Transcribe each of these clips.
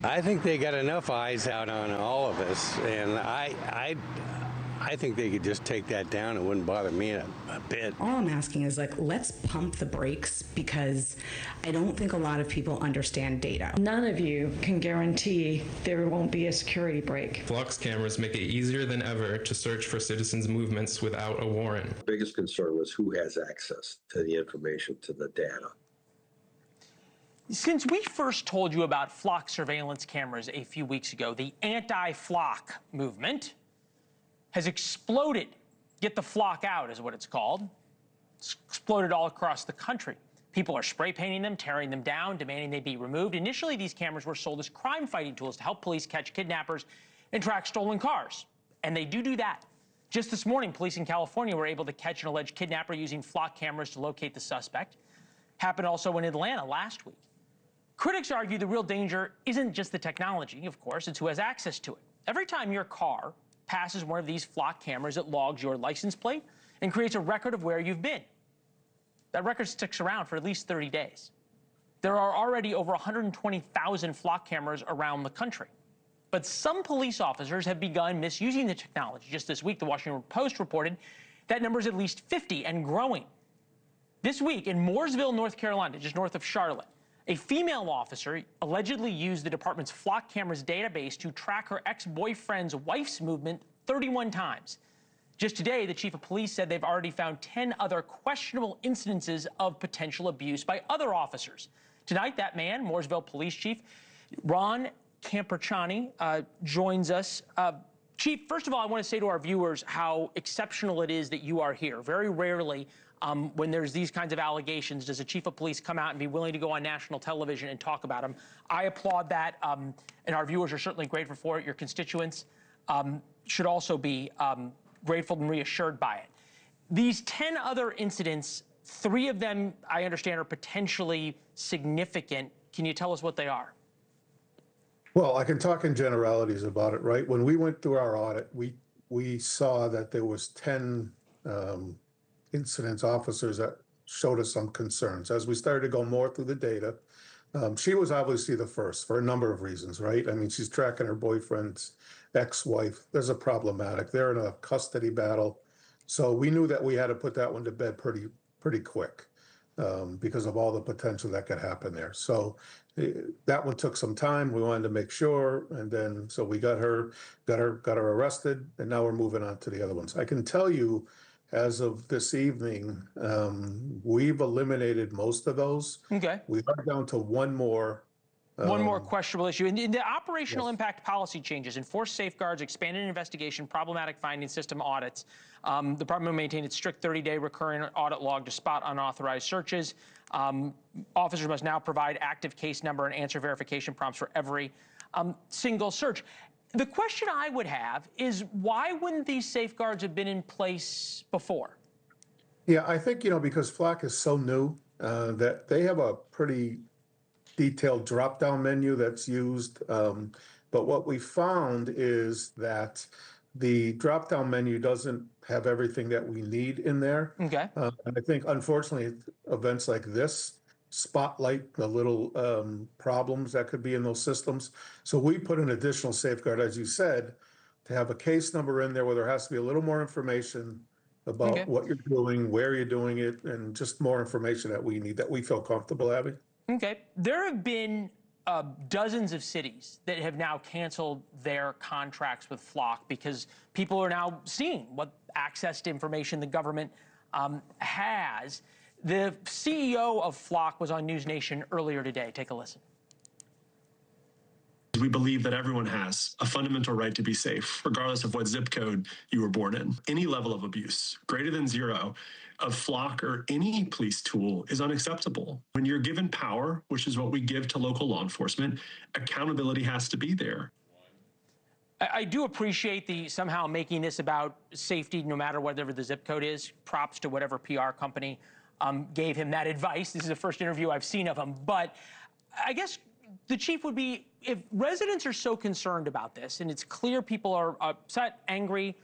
I think they got enough eyes out on all of us, and I think they could just take that down. It wouldn't bother me a bit. All I'm asking is, like, let's pump the brakes, because I don't think a lot of people understand data. None of you can guarantee there won't be a security break. Flux cameras make it easier than ever to search for citizens' movements without a warrant. The biggest concern was who has access to the information, to the data. Since we first told you about flock surveillance cameras a few weeks ago, the anti-flock movement has exploded. Get the flock out is what it's called. It's exploded all across the country. People are spray painting them, tearing them down, demanding they be removed. Initially, these cameras were sold as crime-fighting tools to help police catch kidnappers and track stolen cars. And they do that. Just this morning, police in California were able to catch an alleged kidnapper using flock cameras to locate the suspect. Happened also in Atlanta last week. Critics argue the real danger isn't just the technology, of course, it's who has access to it. Every time your car passes one of these flock cameras, it logs your license plate and creates a record of where you've been. That record sticks around for at least 30 days. There are already over 120,000 flock cameras around the country. But some police officers have begun misusing the technology. Just this week, the Washington Post reported that number is at least 50 and growing. This week in Mooresville, North Carolina, just north of Charlotte, a female officer allegedly used the department's flock cameras database to track her ex-boyfriend's wife's movement 31 times. Just today, the chief of police said they've already found 10 other questionable incidences of potential abuse by other officers. Tonight, that man, Mooresville Police Chief Ron Campurciani, joins us. Chief, first of all, I want to say to our viewers how exceptional it is that you are here. Very rarely, when there's these kinds of allegations, does a chief of police come out and be willing to go on national television and talk about them. I applaud that, and our viewers are certainly grateful for it. Your constituents should also be grateful and reassured by it. These 10 other incidents, 3 of them, I understand, are potentially significant. Can you tell us what they are? Well, I can talk in generalities about it, right? When we went through our audit, we saw that there was 10 incidents, officers that showed us some concerns. As we started to go more through the data, she was obviously the first for a number of reasons, right? I mean, she's tracking her boyfriend's ex-wife. There's a problematic. They're in a custody battle. So we knew that we had to put that one to bed pretty quick because of all the potential that could happen there. So that one took some time. We wanted to make sure. And then, so we got her arrested, and now we're moving on to the other ones. I can tell you, as of this evening, we've eliminated most of those. Okay. We are down to one more. One more questionable issue. In the operational impact policy changes, enforced safeguards, expanded investigation, problematic finding system audits. The department will maintain its strict 30-day recurring audit log to spot unauthorized searches. Officers must now provide active case number and answer verification prompts for every single search. The question I would have is, why wouldn't these safeguards have been in place before? Yeah, I think, because Flock is so new, that they have a pretty detailed drop-down menu that's used. But what we found is that the drop-down menu doesn't have everything that we need in there. Okay. And I think, unfortunately, events like this spotlight the little problems that could be in those systems. So we put an additional safeguard, as you said, to have a case number in there where there has to be a little more information about what you're doing, where you're doing it, and just more information that we need, that we feel comfortable having. Okay. There have been dozens of cities that have now canceled their contracts with Flock because people are now seeing what access to information the government has. The CEO of Flock was on NewsNation earlier today. Take a listen. We believe that everyone has a fundamental right to be safe, regardless of what zip code you were born in. Any level of abuse, greater than 0, of Flock or any police tool is unacceptable. When you're given power, which is what we give to local law enforcement, accountability has to be there. I do appreciate the somehow making this about safety, no matter whatever the zip code is. Props to whatever PR company gave him that advice. This is the first interview I've seen of him. But I guess the chief would be, if residents are so concerned about this, and it's clear people are upset, angry,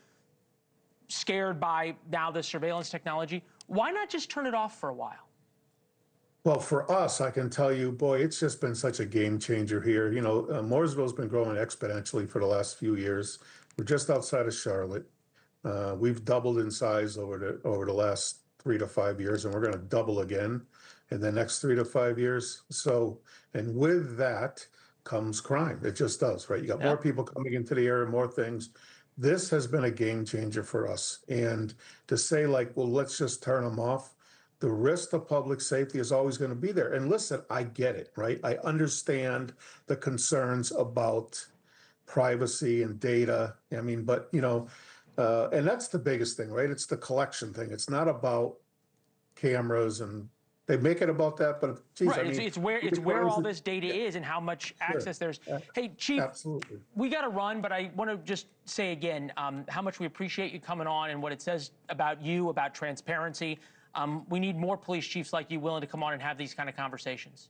scared by now this surveillance technology, why not just turn it off for a while? Well, for us, I can tell you, boy, it's just been such a game changer here. You know, Mooresville's been growing exponentially for the last few years. We're just outside of Charlotte. We've doubled in size over the last 3 to 5 years, and we're going to double again in the next 3 to 5 years. So, and with that comes crime. It just does, right? You got more people coming into the area, more things. This has been a game changer for us. And to say like, well, let's just turn them off. The risk to public safety is always going to be there. And listen, I get it, right? I understand the concerns about privacy and data. I mean, but you know, and that's the biggest thing, right? It's the collection thing. It's not about cameras, and they make it about that, but geez, right, I mean, it's where all this data is and how much access there's. Hey, Chief, absolutely. We got to run, but I want to just say again how much we appreciate you coming on and what it says about you, about transparency. We need more police chiefs like you willing to come on and have these kind of conversations.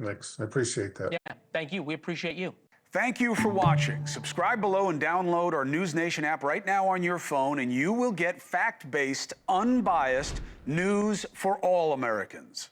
Thanks. I appreciate that. Yeah, thank you. We appreciate you. Thank you for watching. Subscribe below and download our NewsNation app right now on your phone, and you will get fact-based, unbiased news for all Americans.